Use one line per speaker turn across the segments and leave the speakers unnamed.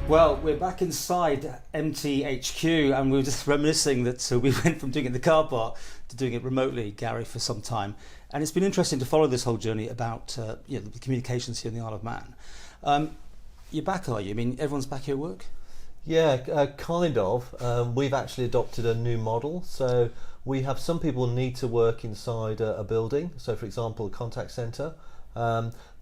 Well, we're back inside MTHQ and we were just reminiscing that we went from doing it in the car park to doing it remotely, Gary, for some time. And it's been interesting to follow this whole journey about the communications here in the Isle of Man. You're back, are you? I mean, everyone's back here at work?
Yeah, kind of. We've actually adopted a new model. So we have some people need to work inside a building. So, for example, a contact centre.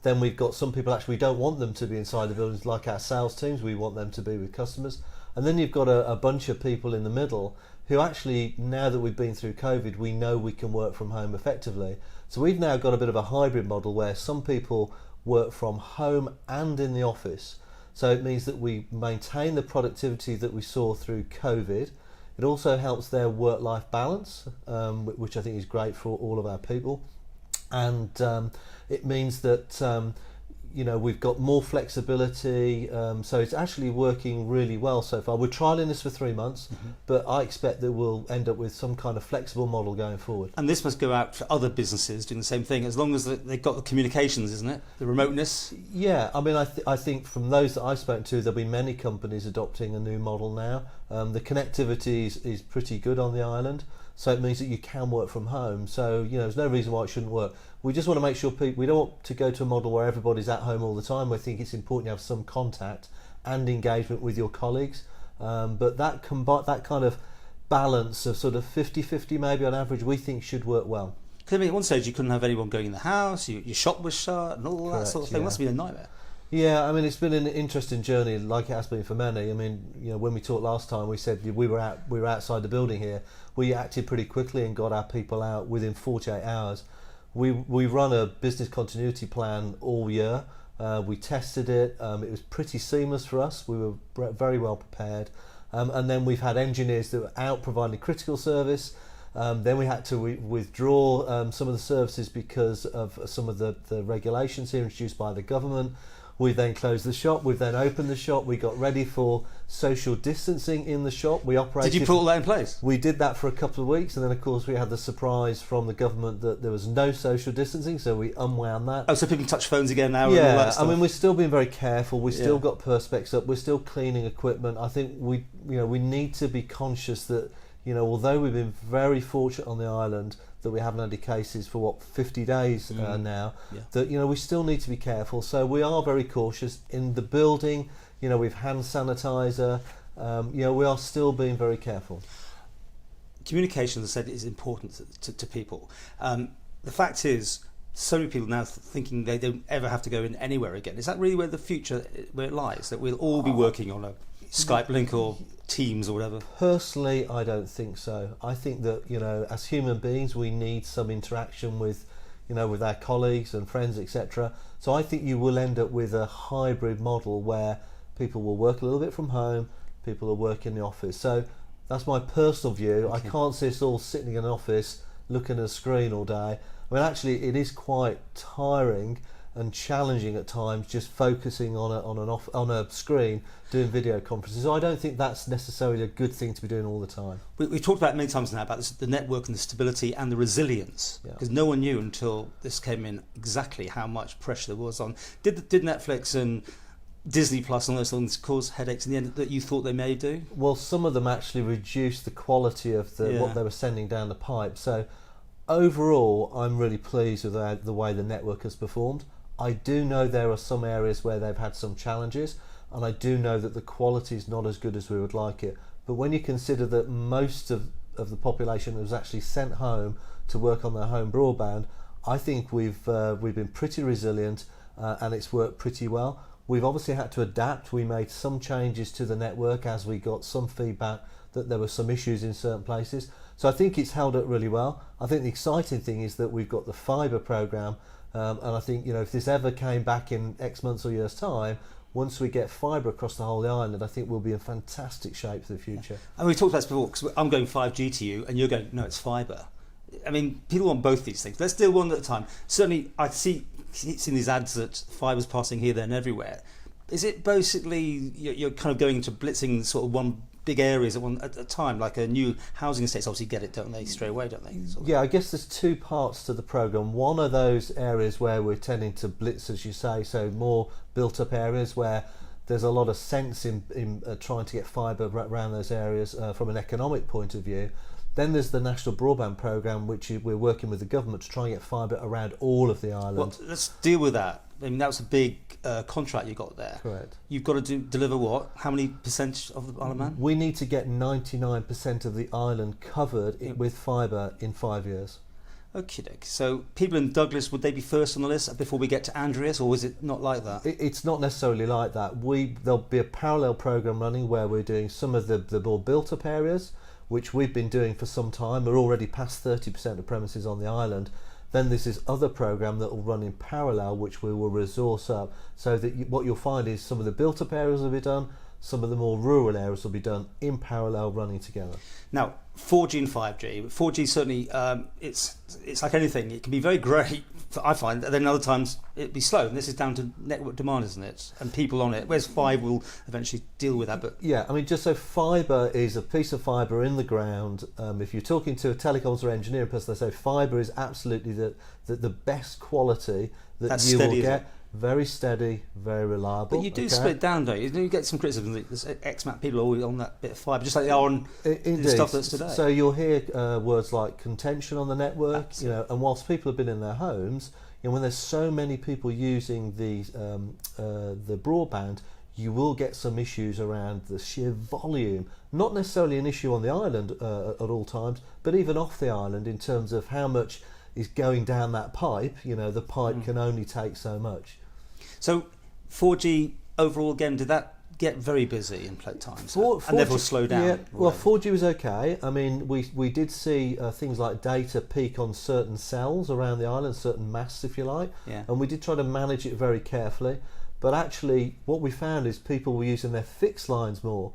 Then we've got some people actually we don't want them to be inside the buildings, like our sales teams. We want them to be with customers. And then you've got a bunch of people in the middle who actually, now that we've been through COVID, we know we can work from home effectively. So we've now got a bit of a hybrid model where some people work from home and in the office. So it means that we maintain the productivity that we saw through COVID. It also helps their work-life balance, which I think is great for all of our people. And it means that we've got more flexibility, so it's actually working really well so far. We're trialling this for 3 months, but I expect that we'll end up with some kind of flexible model going forward.
And this must go out for other businesses doing the same thing, as long as they've got the communications, isn't it? The remoteness?
Yeah, I mean, I think from those that I've spoken to, there'll be many companies adopting a new model now. The connectivity is pretty good on the island, so it means that you can work from home. So, there's no reason why it shouldn't work. We just want to make sure we don't want to go to a model where everybody's at home all the time. We think it's important to have some contact and engagement with your colleagues. But that kind of balance of sort of 50-50 maybe on average, we think should work well.
Because I mean, at one stage you couldn't have anyone going in the house, your shop was shut and all that sort of thing. It must have been a nightmare.
Yeah, I mean, it's been an interesting journey, like it has been for many. I mean, when we talked last time, we said we were outside the building here. We acted pretty quickly and got our people out within 48 hours. We run a business continuity plan all year. We tested it. It was pretty seamless for us. We were very well prepared. And then we've had engineers that were out providing critical service. Then we had to withdraw some of the services because of some of the regulations here introduced by the government. We then closed the shop. We've then opened the shop. We got ready for social distancing in the shop. We operated.
Did you put all that in place?
We did that for a couple of weeks, and then of course we had the surprise from the government that there was no social distancing, so we unwound that.
Oh, so people can touch phones again now?
Yeah,
and all that stuff.
I mean, we're still being very careful. We've still got perspex up. We're still cleaning equipment. I think we need to be conscious that although we've been very fortunate on the island that we haven't had any cases for 50 days now, that we still need to be careful. So we are very cautious in the building. We've hand sanitizer. We are still being very careful.
Communication, as I said, is important to people. The fact is, so many people now thinking they don't ever have to go in anywhere again. Is that really where the future where it lies? That we'll all be working on a Skype link or Teams or whatever? Personally,
I don't think so. I think that as human beings, we need some interaction with with our colleagues and friends, etc. So I think you will end up with a hybrid model where people will work a little bit from home, people will work in the office. So that's my personal view. Okay. I can't see us all sitting in an office looking at a screen all day. I mean, actually, it is quite tiring and challenging at times just focusing on a screen doing video conferences. So I don't think that's necessarily a good thing to be doing all the time.
We've talked about it many times now about the network and the stability and the resilience, because no one knew until this came in exactly how much pressure there was on. Did Netflix and Disney Plus and those things cause headaches in the end that you thought they may do?
Well, some of them actually reduced the quality of what they were sending down the pipe. So overall, I'm really pleased with the way the network has performed. I do know there are some areas where they've had some challenges, and I do know that the quality is not as good as we would like it. But when you consider that most of the population was actually sent home to work on their home broadband, I think we've been pretty resilient, and it's worked pretty well. We've obviously had to adapt. We made some changes to the network as we got some feedback that there were some issues in certain places. So I think it's held up really well. I think the exciting thing is that we've got the Fibre programme. And I think if this ever came back in X months or years' time, once we get fibre across the whole of the island, I think we'll be in fantastic shape for the future. Yeah.
And we talked about this before, because I'm going 5G to you, and you're going, no, it's fibre. I mean, people want both these things. Let's deal one at a time. Certainly, I see it's in these ads that fibre's passing here, there, and everywhere. Is it basically you're kind of going into blitzing sort of one big areas at a time, like a new housing estates obviously get it, don't they, straight away, don't they?
Yeah, I guess there's two parts to the programme. One are those areas where we're tending to blitz, as you say, so more built up areas where there's a lot of sense in trying to get fibre around those areas from an economic point of view. Then there's the National Broadband Programme, which we're working with the government to try and get fibre around all of the island.
Well, let's deal with that. I mean, that was a big contract you got there.
Correct.
You've got to deliver what? How many percent of the Isle of Man?
We need to get 99% of the island covered with fibre in 5 years.
Okay, so people in Douglas, would they be first on the list before we get to Andreas, or is it not like that?
It's not necessarily like that. There'll be a parallel programme running where we're doing some of the more built-up areas, which we've been doing for some time. We're already past 30% of premises on the island. Then there's this other programme that will run in parallel, which we will resource up, so that what you'll find is some of the built-up areas will be done, some of the more rural areas will be done in parallel, running together.
Now, 4G and 5G. 4G certainly, it's like anything. It can be very great, I find, and then other times it'd be slow. And this is down to network demand, isn't it? And people on it. Whereas 5 will eventually deal with that. But
yeah, I mean, just so fibre is a piece of fibre in the ground. If you're talking to a telecoms or engineering person, they say fibre is absolutely the best quality that you will get. Very steady, very reliable.
But you do split down, don't you? You get some criticism that there's X amount of people are always on that bit of fibre, just like they are on the stuff that's today.
So you'll hear words like contention on the network, and whilst people have been in their homes, when there's so many people using the broadband, you will get some issues around the sheer volume. Not necessarily an issue on the island at all times, but even off the island in terms of how much is going down that pipe. The pipe can only take so much.
So 4G overall, again, did that get very busy in times?
4G,
and therefore slow down?
Yeah, well, 4G was okay. I mean, we did see things like data peak on certain cells around the island, certain masts, if you like, and we did try to manage it very carefully. But actually, what we found is people were using their fixed lines more.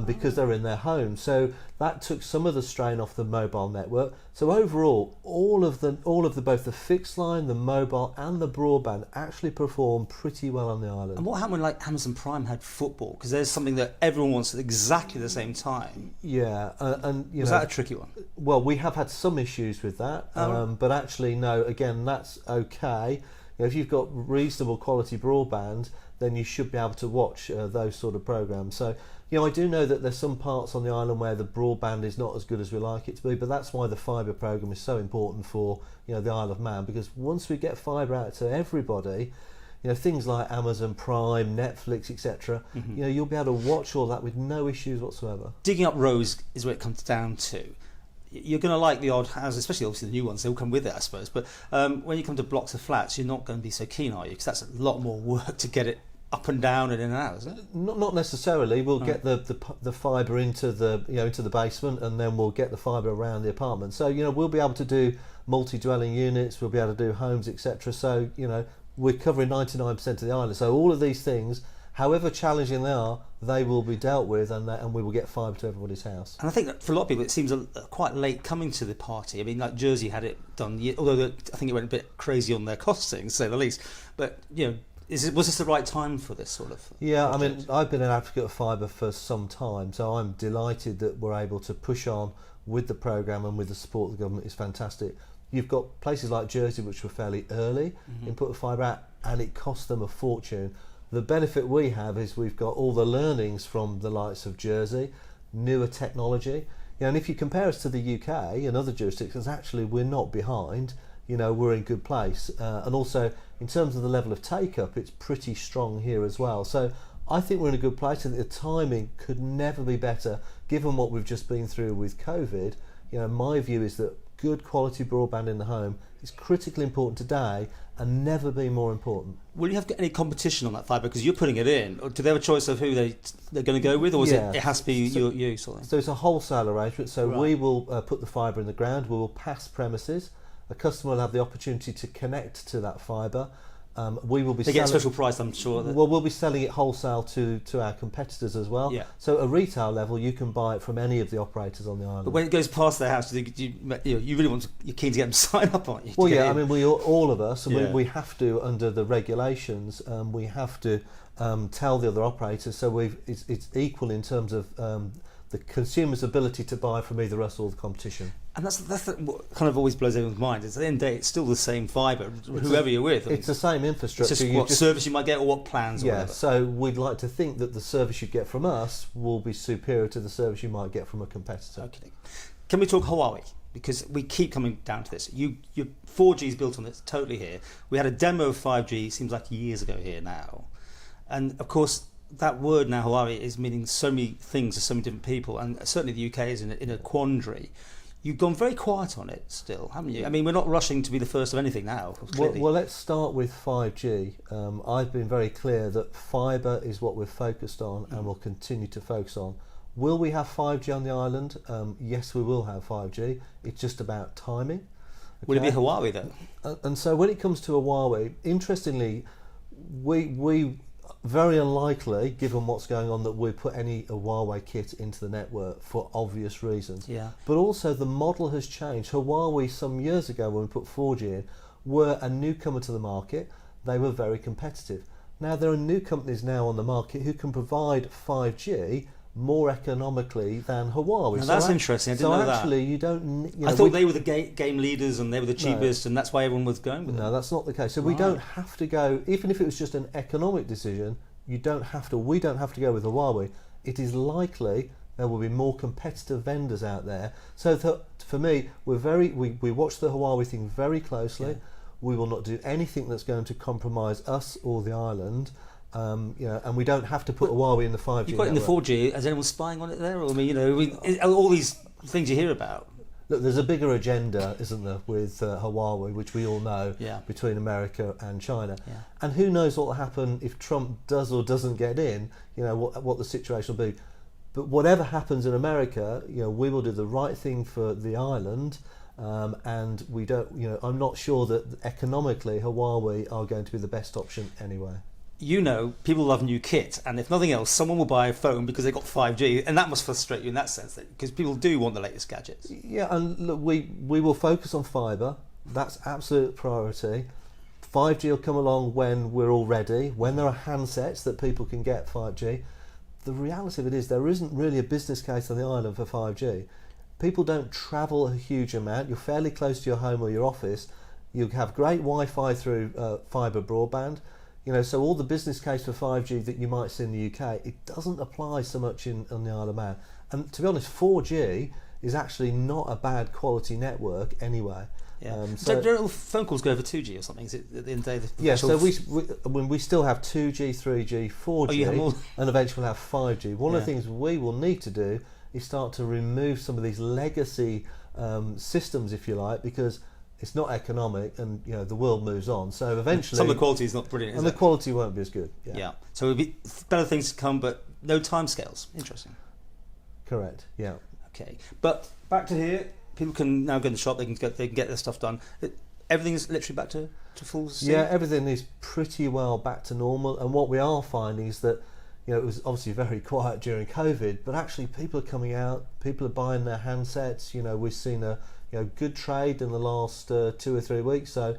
Because they're in their homes, so that took some of the strain off the mobile network. So overall, all of the both the fixed line, the mobile, and the broadband actually performed pretty well on the island.
And what happened when like Amazon Prime had football? Because there's something that everyone wants at exactly the same time.
Yeah, and
was that a tricky one?
Well, we have had some issues with that, but actually, no. Again, that's okay. If you've got reasonable quality broadband, then you should be able to watch those sort of programs. So, I do know that there's some parts on the island where the broadband is not as good as we like it to be, but that's why the fibre programme is so important for the Isle of Man, because once we get fibre out to everybody, things like Amazon Prime, Netflix, etc., you'll be able to watch all that with no issues whatsoever.
Digging up rows is where it comes down to. You're going to like the odd houses, especially obviously the new ones, they'll come with it, I suppose, but when you come to blocks of flats, you're not going to be so keen, are you? Because that's a lot more work to get it up and down and in and out, isn't it?
Not necessarily. We'll get the fibre into the basement, and then we'll get the fibre around the apartment. So we'll be able to do multi-dwelling units. We'll be able to do homes, etc. So we're covering 99% of the island. So all of these things, however challenging they are, they will be dealt with, and we will get fibre to everybody's house.
And I think that for a lot of people, it seems quite late coming to the party. I mean, like Jersey had it done, although I think it went a bit crazy on their costing, to say the least. But was this the right time for this sort of?
Yeah, project? I mean, I've been an advocate of fibre for some time, so I'm delighted that we're able to push on with the programme and with the support of the government. Is fantastic. You've got places like Jersey which were fairly early in putting fibre out, and it cost them a fortune. The benefit we have is we've got all the learnings from the likes of Jersey, newer technology. And if you compare us to the UK and other jurisdictions, actually we're not behind. We're in good place, and also in terms of the level of take-up, it's pretty strong here as well. So I think we're in a good place, and the timing could never be better, given what we've just been through with COVID. My view is that good quality broadband in the home is critically important today, and never been more important.
Will you have any competition on that fibre because you're putting it in? Or do they have a choice of who they're going to go with, or is it has to be you sort of?
So it's a wholesale arrangement. So we will put the fibre in the ground. We will pass premises. A customer will have the opportunity to connect to that fibre. We will be.
They get a special price, I'm sure.
Well, we'll be selling it wholesale to our competitors as well.
Yeah.
So at retail level, you can buy it from any of the operators on the island.
But when it goes past their house, you really want to, you're keen to get them to sign up, aren't you?
Well, yeah. I mean, all of us, and we have to, under the regulations, we have to tell the other operators. So it's equal in terms of the consumer's ability to buy from either us or the competition.
And that's what kind of always blows everyone's mind. Is at the end of the day, it's still the same fibre, whoever you're with.
It's the same infrastructure.
It's just what service you might get or what plans or whatever.
So we'd like to think that the service you get from us will be superior to the service you might get from a competitor.
Okay. Can we talk Huawei? Because we keep coming down to this. Your 4G is built on this totally here. We had a demo of 5G, seems like years ago here now. And of course, that word now, Huawei, is meaning so many things to so many different people. And certainly the UK is in a quandary. You've gone very quiet on it still, haven't you? I mean, we're not rushing to be the first of anything now, clearly.
Well, let's start with 5G. I've been very clear that fibre is what we're focused on and will continue to focus on. Will we have 5G on the island? Yes, we will have 5G. It's just about timing. Okay?
Will it be Huawei, though?
And so when it comes to Huawei, interestingly, we very unlikely, given what's going on, that we put any Huawei kit into the network for obvious reasons.
Yeah.
But also the model has changed. Huawei, some years ago when we put 4G in, were a newcomer to the market. They were very competitive. Now there are new companies now on the market who can provide 5G more economically than Huawei.
Now that's interesting. I didn't know that.
So actually, you don't.
I thought they were the game leaders and they were the cheapest, and that's why everyone was going with them.
No, that's not the case. So we don't have to go. Even if it was just an economic decision, you don't have to. We don't have to go with Huawei. It is likely there will be more competitive vendors out there. So for me, we watch the Huawei thing very closely. Yeah. We will not do anything that's going to compromise us or the island. And we don't have to put Huawei in the 5G.
You've got it in the 4G. Is anyone spying on it there? Or, I mean, all these things you hear about.
Look, there's a bigger agenda, isn't there, with Huawei, which we all know, between America and China. Yeah. And who knows what will happen if Trump does or doesn't get in, what the situation will be. But whatever happens in America, we will do the right thing for the island. And we don't, I'm not sure that economically Huawei are going to be the best option anyway.
People love new kit, and if nothing else, someone will buy a phone because they got 5G, and that must frustrate you in that sense, because people do want the latest gadgets. Yeah,
and look, we will focus on fibre. That's absolute priority. 5G will come along when we're all ready, when there are handsets that people can get 5G. The reality of it is there isn't really a business case on the island for 5G. People don't travel a huge amount. You're fairly close to your home or your office. You have great Wi-Fi through fibre broadband. So all the business case for 5G that you might see in the UK, it doesn't apply so much on the Isle of Man. And to be honest, 4G is actually not a bad quality network anyway.
Yeah. Don't phone calls go over 2G or something? Is it at the end of the day?
Yeah. So we still have 2G, 3G, 4G, and eventually we'll have 5G. One of the things we will need to do is start to remove some of these legacy systems, if you like, because it's not economic, and the world moves on. So eventually,
some of the quality is not brilliant,
and the quality won't be as good.
Yeah. So it'll be better things to come, but no timescales. Interesting.
Correct. Yeah.
Okay. But back to here, people can now go in the shop. They can get their stuff done. Everything is literally back to full steam.
Yeah, everything is pretty well back to normal. And what we are finding is that it was obviously very quiet during COVID, but actually people are coming out. People are buying their handsets. We've seen a good trade in the last 2 or 3 weeks, so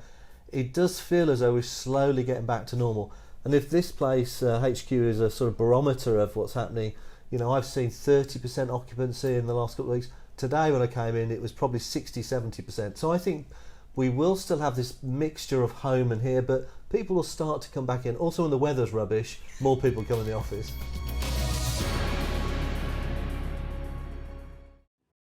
it does feel as though we're slowly getting back to normal. And if this place, HQ, is a sort of barometer of what's happening, I've seen 30% occupancy in the last couple of weeks. Today when I came in, it was probably 60-70%. So I think we will still have this mixture of home and here, but people will start to come back in. Also when the weather's rubbish, more people come in the office.